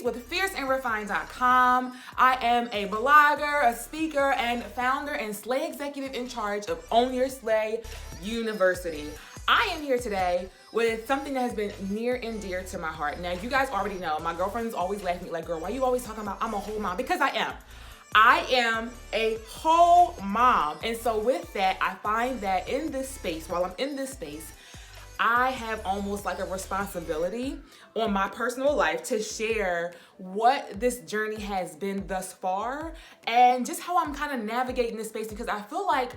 Streets with FierceAndRefined.com. I am a blogger, a speaker, and founder and Slay executive in charge of Own Your Slay University. I am here today with something that has been near and dear to my heart. Now, you guys already know, my girlfriends always laugh at me like, girl, why you always talking about I'm a whole mom? Because I am. I am a whole mom. And so with that, I find that in this space, while I'm in this space, I have almost like a responsibility on my personal life to share what this journey has been thus far and just how I'm kind of navigating this space, because I feel like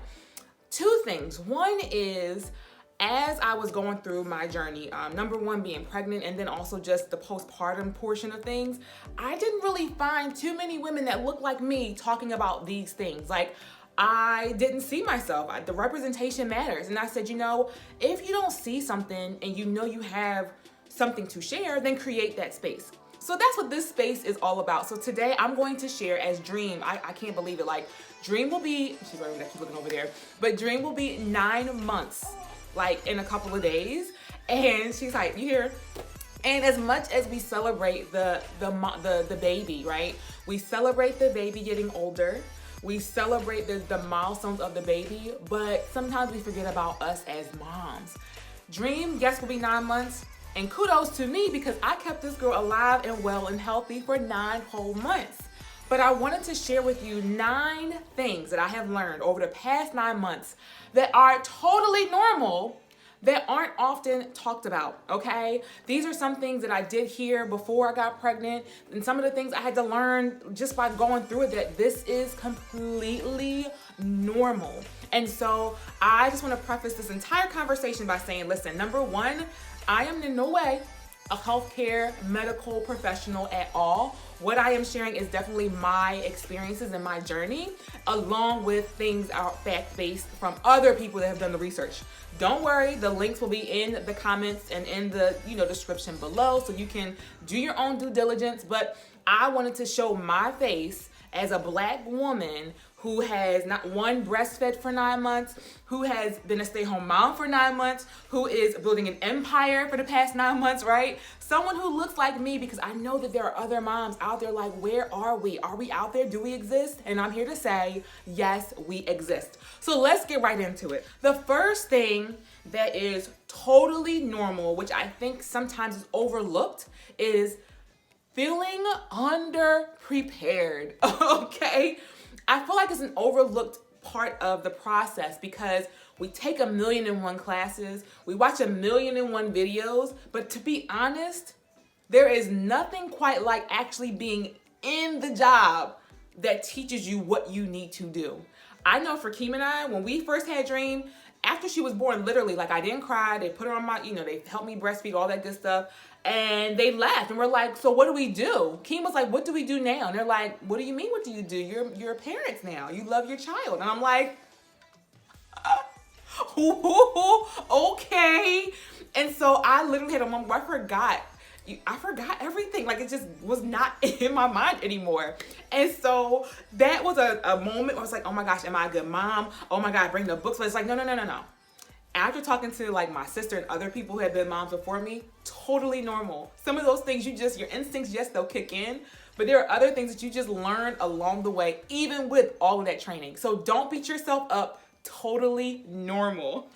two things. One is, as I was going through my journey, number one being pregnant and then also just the postpartum portion of things, I didn't really find too many women that look like me talking about these things. Like, I didn't see myself. The representation matters. And I said, if you don't see something and you know you have something to share, then create that space. So that's what this space is all about. So today I'm going to share as Dream. I can't believe it. Like, Dream will be, she's already keep looking over there, but Dream will be 9 months, like in a couple of days. And she's like, you hear? And as much as we celebrate the baby, right? We celebrate the baby getting older. We celebrate the milestones of the baby, but sometimes we forget about us as moms. Dream, yes, will be 9 months, and kudos to me because I kept this girl alive and well and healthy for 9 whole months. But I wanted to share with you 9 things that I have learned over the past 9 months that are totally normal, that aren't often talked about, okay? These are some things that I did hear before I got pregnant, and some of the things I had to learn just by going through it, that this is completely normal. And so I just want to preface this entire conversation by saying, listen, number one, I am in no way a healthcare medical professional at all. What I am sharing is definitely my experiences and my journey, along with things are fact-based from other people that have done the research. Don't worry, the links will be in the comments and in the description below, so you can do your own due diligence. But I wanted to show my face as a Black woman who has not one breastfed for 9 months, who has been a stay-home mom for 9 months, who is building an empire for the past 9 months, right? Someone who looks like me, because I know that there are other moms out there like, where are we? Are we out there? Do we exist? And I'm here to say, yes, we exist. So let's get right into it. The first thing that is totally normal, which I think sometimes is overlooked, is feeling underprepared, okay? I feel like it's an overlooked part of the process because we take 1,000,001 classes, we watch 1,000,001 videos, but to be honest, there is nothing quite like actually being in the job that teaches you what you need to do. I know for Keem and I, when we first had Dream, after she was born, literally, like, I didn't cry. They put her on my, they helped me breastfeed, all that good stuff. And they left and we're like, so what do we do? Keem was like, what do we do now? And they're like, what do you mean, what do you do? You're parents now. You love your child. And I'm like, okay. And so I literally had a moment where I forgot everything. Like, it just was not in my mind anymore. And so that was a moment where I was like, oh my gosh, am I a good mom? Oh my God, bring the books. But it's like, no. After talking to like my sister and other people who had been moms before me, totally normal. Some of those things your instincts, yes, they'll kick in, but there are other things that you just learn along the way, even with all of that training. So don't beat yourself up, totally normal.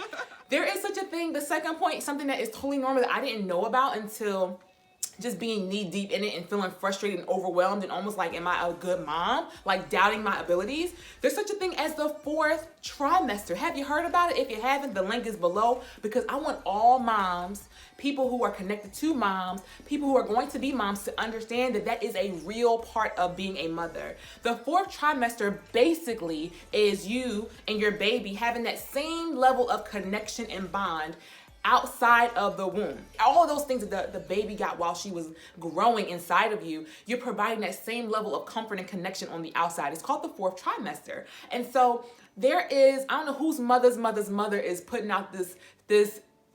There is such a thing, the second point, something that is totally normal that I didn't know about until just being knee deep in it and feeling frustrated and overwhelmed and almost like, am I a good mom? Like doubting my abilities. There's such a thing as the 4th trimester. Have you heard about it? If you haven't, the link is below, because I want all moms, people who are connected to moms, people who are going to be moms, to understand that that is a real part of being a mother. The 4th trimester basically is you and your baby having that same level of connection and bond outside of the womb. All of those things that the baby got while she was growing inside of you, you're providing that same level of comfort and connection on the outside. It's called the 4th trimester. And so there is, I don't know whose mother's mother is putting out this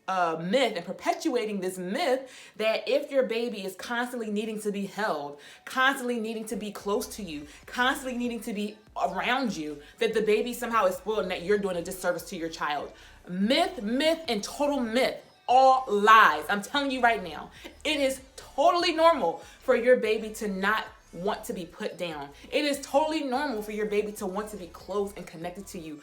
myth and perpetuating this myth that if your baby is constantly needing to be held, constantly needing to be close to you, constantly needing to be around you, that the baby somehow is spoiled and that you're doing a disservice to your child. Myth, and total myth. All lies. I'm telling you right now. It is totally normal for your baby to not want to be put down. It is totally normal for your baby to want to be close and connected to you.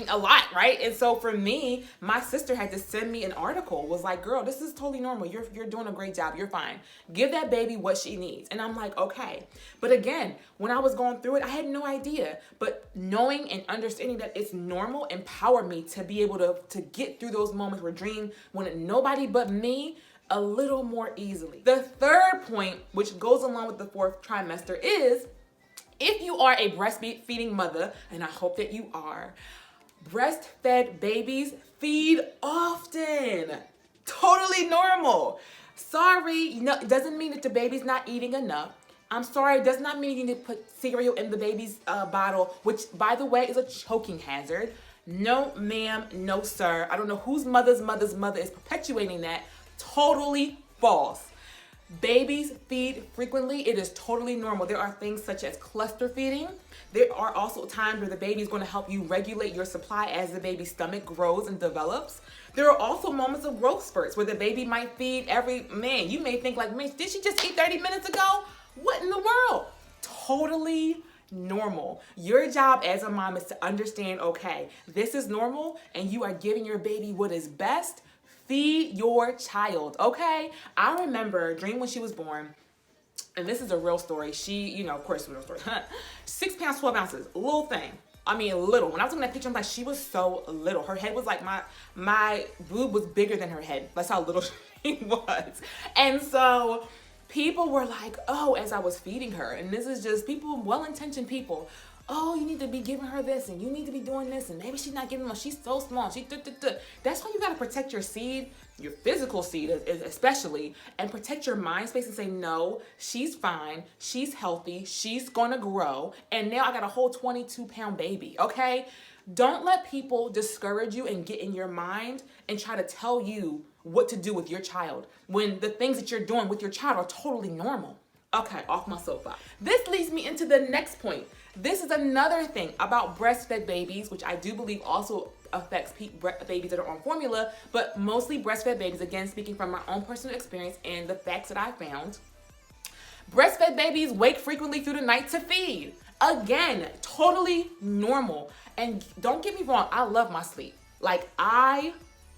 A lot, right? And so for me, my sister had to send me an article, was like, girl, this is totally normal. You're doing a great job. You're fine. Give that baby what she needs. And I'm like, okay. But again, when I was going through it, I had no idea. But knowing and understanding that it's normal empowered me to be able to get through those moments where Dream wanted nobody but me a little more easily. The third point, which goes along with the fourth trimester, is if you are a breastfeeding mother, and I hope that you are, breastfed babies feed often. Totally normal. Sorry, it doesn't mean that the baby's not eating enough. I'm sorry, it does not mean you need to put cereal in the baby's bottle, which, by the way, is a choking hazard. No, ma'am, no, sir. I don't know whose mother's mother is perpetuating that. Totally false. Babies feed frequently. It is totally normal. There are things such as cluster feeding. There are also times where the baby is going to help you regulate your supply as the baby's stomach grows and develops. There are also moments of growth spurts where the baby might feed you may think like, man, did she just eat 30 minutes ago? What in the world? Totally normal. Your job as a mom is to understand, okay, this is normal and you are giving your baby what is best. Feed your child, okay? I remember Dream when she was born, and this is a real story. She, of course, real story. 6 pounds, 12 ounces, little thing. Little. When I was looking at that picture, I'm like, she was so little. Her head was like, my boob was bigger than her head. That's how little she was. And so people were like, oh, as I was feeding her, and this is just people, well-intentioned people, oh, you need to be giving her this, and you need to be doing this, and maybe she's not giving them, she's so small, That's why you gotta protect your seed, your physical seed especially, and protect your mind space and say, no, she's fine, she's healthy, she's gonna grow, and now I got a whole 22-pound baby, okay? Don't let people discourage you and get in your mind and try to tell you what to do with your child when the things that you're doing with your child are totally normal. Okay, off my soapbox. This leads me into the next point. This is another thing about breastfed babies, which I do believe also affects babies that are on formula, but mostly breastfed babies, again, speaking from my own personal experience and the facts that I found. Breastfed babies wake frequently through the night to feed. Again, totally normal. And don't get me wrong, I love my sleep. Like, I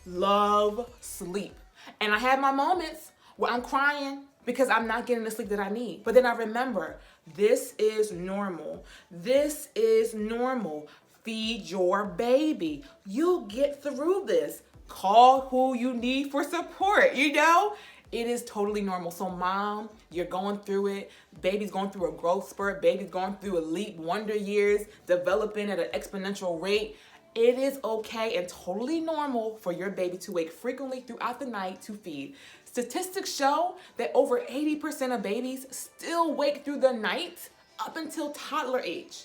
love sleep. And I have my moments where I'm crying because I'm not getting the sleep that I need. But then I remember, this is normal. This is normal. Feed your baby. You'll get through this. Call who you need for support, It is totally normal. So mom, you're going through it. Baby's going through a growth spurt. Baby's going through a leap wonder years, developing at an exponential rate. It is okay and totally normal for your baby to wake frequently throughout the night to feed. Statistics show that over 80% of babies still wake through the night up until toddler age.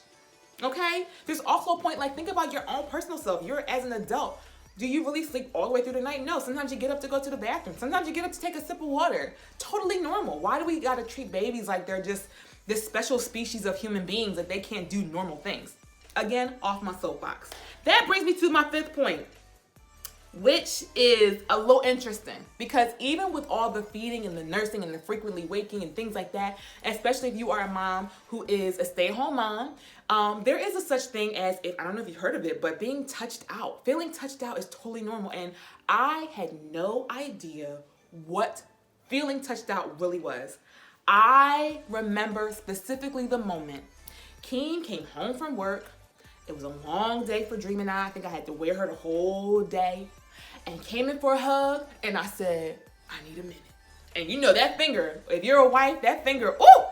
Okay? There's also a point, like, think about your own personal self. You're as an adult. Do you really sleep all the way through the night? No. Sometimes you get up to go to the bathroom. Sometimes you get up to take a sip of water. Totally normal. Why do we gotta treat babies like they're just this special species of human beings that they can't do normal things? Again, off my soapbox. That brings me to my fifth point, which is a little interesting, because even with all the feeding and the nursing and the frequently waking and things like that, especially if you are a mom who is a stay-at-home mom, there is a such thing as, I don't know if you've heard of it, but being touched out. Feeling touched out is totally normal, and I had no idea what feeling touched out really was. I remember specifically the moment Keen came home from work. It was a long day for Dream and I. I think I had to wear her the whole day. And came in for a hug, and I said, I need a minute. And that finger, if you're a wife, that finger, ooh!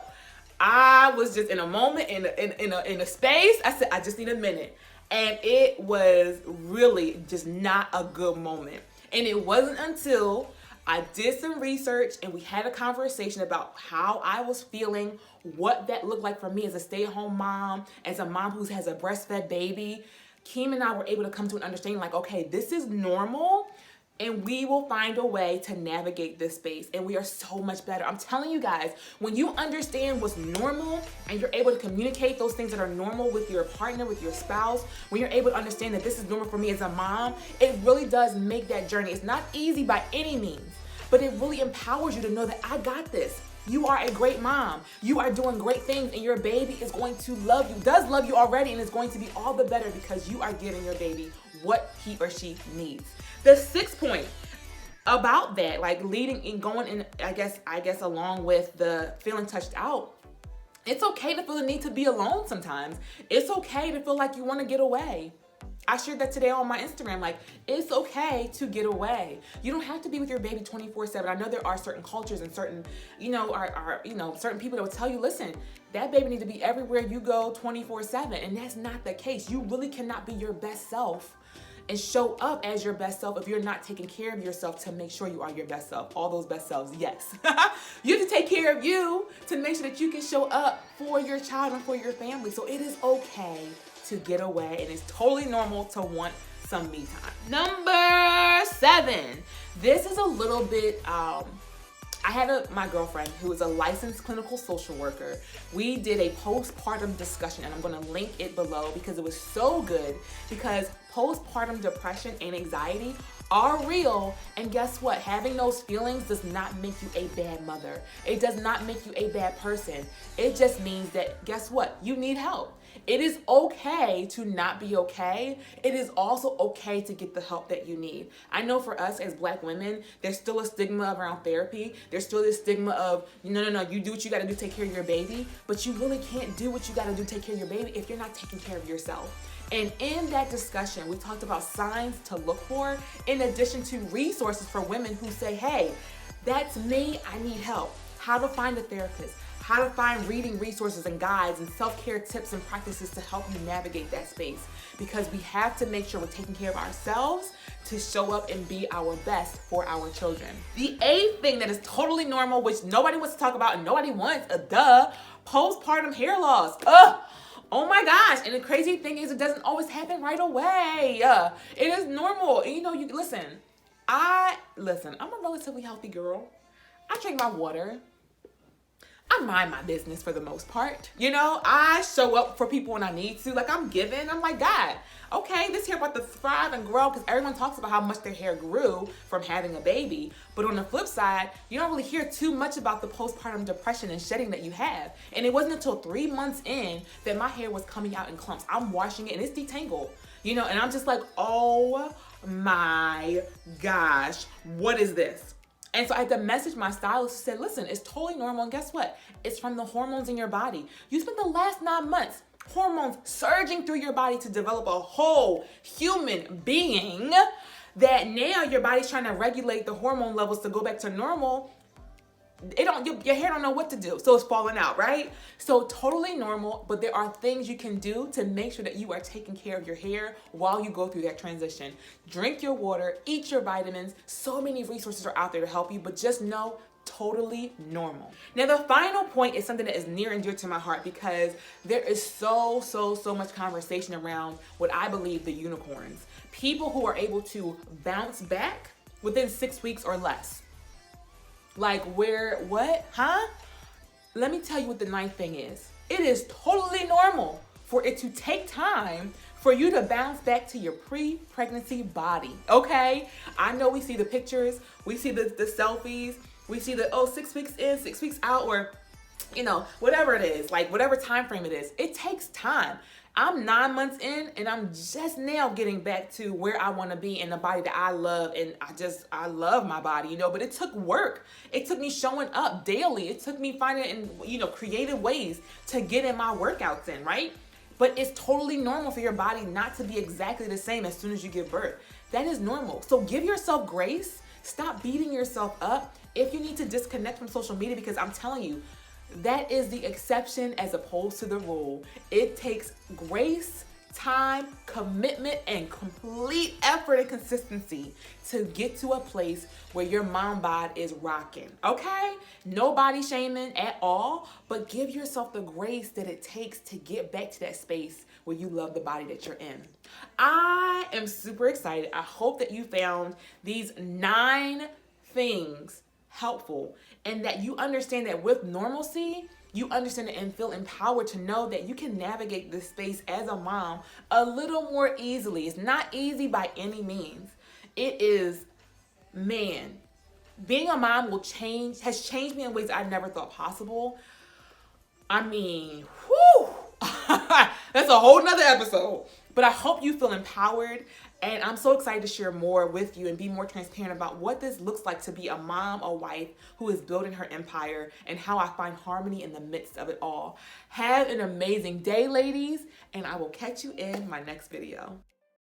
I was just in a moment, in a space. I said, I just need a minute. And it was really just not a good moment. And it wasn't until I did some research and we had a conversation about how I was feeling, what that looked like for me as a stay-at-home mom, as a mom who has a breastfed baby. Keem and I were able to come to an understanding like, okay, this is normal and we will find a way to navigate this space, and we are so much better. I'm telling you guys, when you understand what's normal and you're able to communicate those things that are normal with your partner, with your spouse, when you're able to understand that this is normal for me as a mom, it really does make that journey. It's not easy by any means, but it really empowers you to know that I got this. You are a great mom. You are doing great things, and your baby is going to love you, does love you already, and is going to be all the better because you are giving your baby what he or she needs. The sixth point about that, like leading and going in, I guess along with the feeling touched out, it's okay to feel the need to be alone sometimes. It's okay to feel like you want to get away. I shared that today on my Instagram. Like, it's okay to get away. You don't have to be with your baby 24/7. I know there are certain cultures and certain, certain people that will tell you, listen, that baby needs to be everywhere you go 24/7. And that's not the case. You really cannot be your best self and show up as your best self if you're not taking care of yourself to make sure you are your best self. All those best selves, yes. You have to take care of you to make sure that you can show up for your child and for your family. So it is okay to get away, and it's totally normal to want some me time. Number 7. This is a little bit, I had my girlfriend who is a licensed clinical social worker. We did a postpartum discussion, and I'm gonna link it below because it was so good, because postpartum depression and anxiety are real, and guess what? Having those feelings does not make you a bad mother. It does not make you a bad person. It just means that, guess what? You need help. It is okay to not be okay. It is also okay to get the help that you need. I know for us as Black women, there's still a stigma around therapy. There's still this stigma of, no, you do what you gotta do to take care of your baby, but you really can't do what you gotta do to take care of your baby if you're not taking care of yourself. And in that discussion, we talked about signs to look for, in addition to resources for women who say, hey, that's me, I need help. How to find a therapist, how to find reading resources and guides and self-care tips and practices to help you navigate that space. Because we have to make sure we're taking care of ourselves to show up and be our best for our children. The 8th thing that is totally normal, which nobody wants to talk about and nobody wants, postpartum hair loss. Oh my gosh. And the crazy thing is, it doesn't always happen right away. It is normal. And listen, I'm a relatively healthy girl. I drink my water. I mind my business for the most part. I show up for people when I need to. Like, I'm giving. I'm like, God, okay, this hair about to thrive and grow, because everyone talks about how much their hair grew from having a baby. But on the flip side, you don't really hear too much about the postpartum depression and shedding that you have. And it wasn't until 3 months in that my hair was coming out in clumps. I'm washing it and it's detangled, and I'm just like, oh my gosh, what is this? And so I had to message my stylist who said, listen, it's totally normal. And guess what? It's from the hormones in your body. You spent the last 9 months, hormones surging through your body to develop a whole human being, that now your body's trying to regulate the hormone levels to go back to normal. Your hair don't know what to do, so it's falling out, right? So totally normal, but there are things you can do to make sure that you are taking care of your hair while you go through that transition. Drink your water, eat your vitamins. So many resources are out there to help you, but just know, totally normal. Now, the final point is something that is near and dear to my heart, because there is so much conversation around what I believe the unicorns. People who are able to bounce back within 6 weeks or less. Like, Let me tell you what the 9th thing is. It is totally normal for it to take time for you to bounce back to your pre-pregnancy body, okay? I know we see the pictures, we see the selfies, we see the, 6 weeks in, 6 weeks out, or, whatever it is, like whatever time frame it is. It takes time. I'm 9 months in, and I'm just now getting back to where I want to be in the body that I love. And I love my body, but it took work. It took me showing up daily. It took me finding, creative ways to get in my workouts in, right? But it's totally normal for your body not to be exactly the same as soon as you give birth. That is normal. So give yourself grace. Stop beating yourself up. If you need to disconnect from social media, because I'm telling you, that is the exception as opposed to the rule. It takes grace, time, commitment, and complete effort and consistency to get to a place where your mom bod is rocking, okay? No body shaming at all, but give yourself the grace that it takes to get back to that space where you love the body that you're in. I am super excited. I hope that you found these 9 things helpful, and that you understand that with normalcy, you understand it and feel empowered to know that you can navigate this space as a mom a little more easily. It's not easy by any means. It is, being a mom has changed me in ways I never thought possible. I mean, whew, that's a whole nother episode. But I hope you feel empowered, and I'm so excited to share more with you and be more transparent about what this looks like to be a mom, a wife who is building her empire, and how I find harmony in the midst of it all. Have an amazing day, ladies, and I will catch you in my next video.